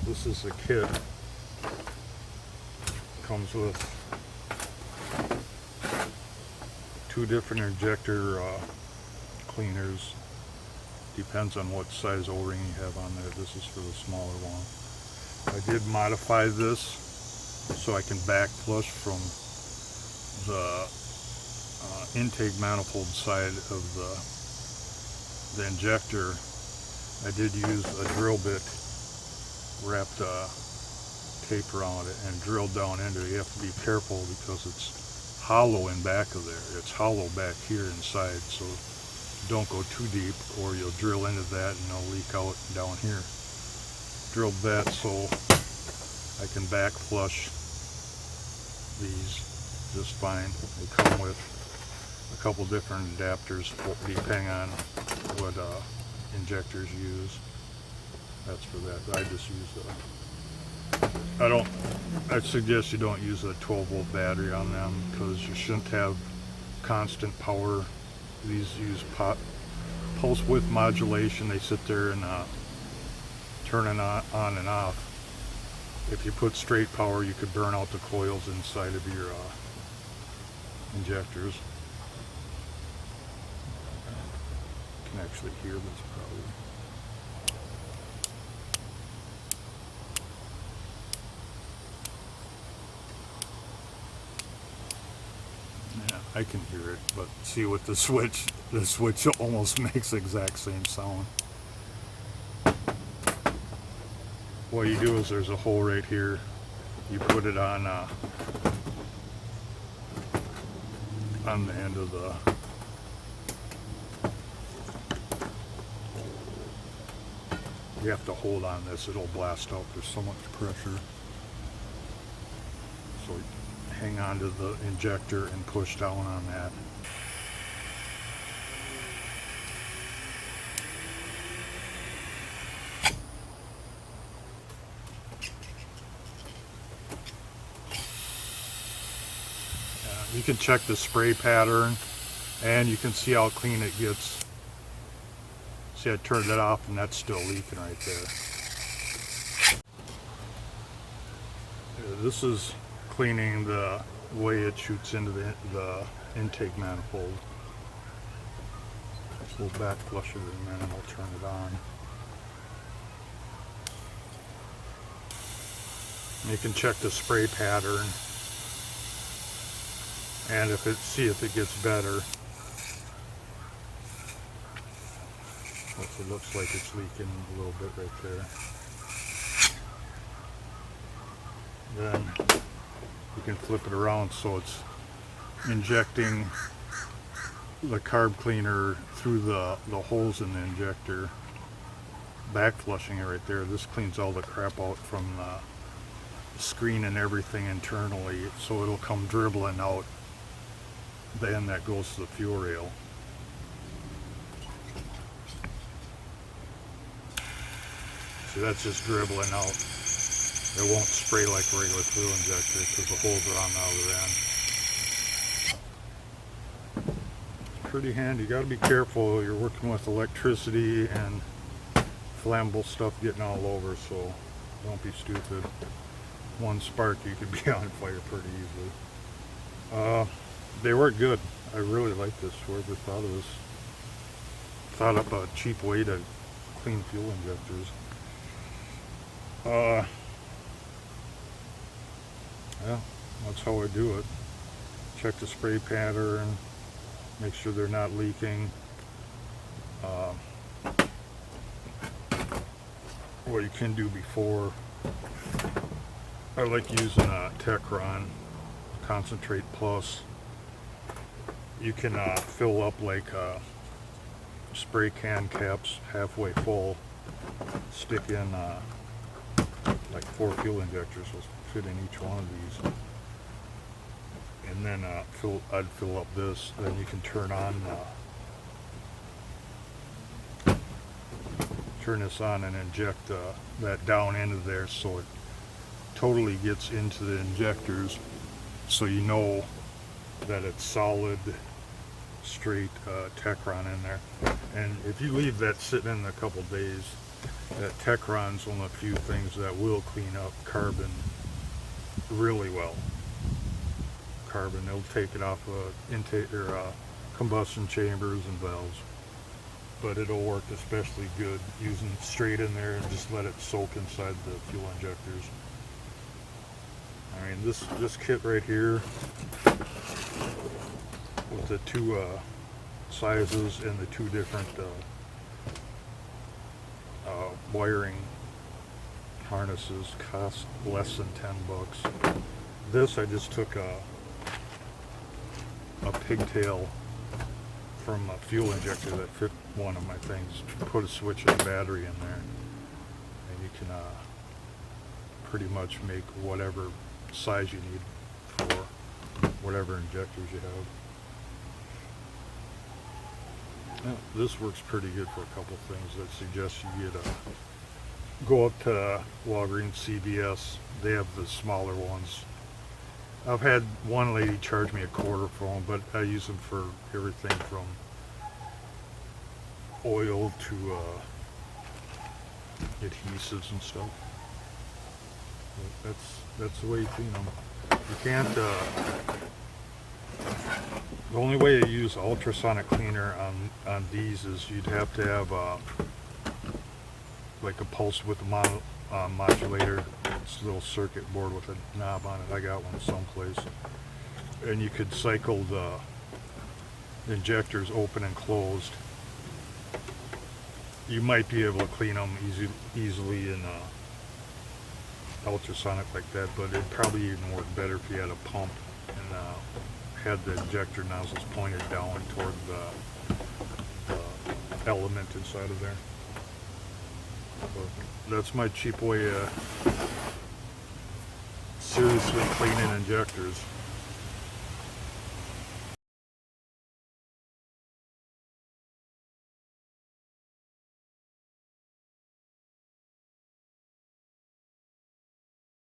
This is a kit. Comes with 2 different injector cleaners. Depends on what size O-ring you have on there. This is for the smaller one. I did modify this so I can back flush from the intake manifold side of the injector. I did use a drill bit, wrapped tape around it and drilled down into it. You have to be careful because it's hollow in back of there. It's hollow back here inside, so don't go too deep or you'll drill into that and it'll leak out down here. Drilled that so I can back flush these just fine. They come with a couple different adapters depending on what injectors use. That's for that. I just use I suggest you don't use a 12-volt battery on them because you shouldn't have constant power. These use pulse width modulation. They sit there and turn it on and off. If you put straight power, you could burn out the coils inside of your injectors. You can actually hear this probably. Yeah, I can hear it, but see with the switch almost makes the exact same sound. What you do is there's a hole right here. You put it on the end of the you have to hold on this, it'll blast out. There's so much pressure. So hang on to the injector and push down on that. You can check the spray pattern and you can see how clean it gets. See, I turned it off and that's still leaking right there. This is cleaning the way it shoots into the intake manifold. We'll back flush it in a minute and I'll turn it on. You can check the spray pattern and see if it gets better. It looks like it's leaking a little bit right there. Then you can flip it around so it's injecting the carb cleaner through the holes in the injector, back flushing it right there. This cleans all the crap out from the screen and everything internally, so it'll come dribbling out. Then that goes to the fuel rail. See, that's just dribbling out. It won't spray like a regular fuel injector because the holes are on the other end. Pretty handy. You got to be careful. You're working with electricity and flammable stuff getting all over, so don't be stupid. One spark, you could be on fire pretty easily. They work good. I really like this. Whoever thought up a cheap way to clean fuel injectors. Yeah, that's how I do it. Check the spray pattern, make sure they're not leaking. What you can do before, I like using a Techron Concentrate Plus. You can fill up like spray can caps halfway full, stick in like 4 fuel injectors will fit in each one of these, and then I'd fill up this. Then you can turn this on and inject that down into there so it totally gets into the injectors, so you know that it's solid straight Techron in there. And if you leave that sitting in a couple days, that Techron's one of the few things that will clean up carbon really well. Carbon, they'll take it off intake or combustion chambers and valves, but it'll work especially good using it straight in there and just let it soak inside the fuel injectors. I mean, this kit right here with the two sizes and the two different wiring harnesses cost less than $10. This, I just took a pigtail from a fuel injector that fit one of my things, put a switch and a battery in there, and you can pretty much make whatever size you need for whatever injectors you have. Now, this works pretty good for a couple things. That suggests you get go up to Walgreens, CVS. They have the smaller ones. I've had one lady charge me $0.25 for them, but I use them for everything from oil to adhesives and stuff. But that's the way you clean them. You can't. The only way to use ultrasonic cleaner on these is you'd have to have like a pulse width modulator. It's a little circuit board with a knob on it. I got one someplace, and you could cycle the injectors open and closed. You might be able to clean them easily in ultrasonic like that, but it'd probably even work better if you had a pump and had the injector nozzles pointed down toward the element inside of there. But that's my cheap way of seriously cleaning injectors.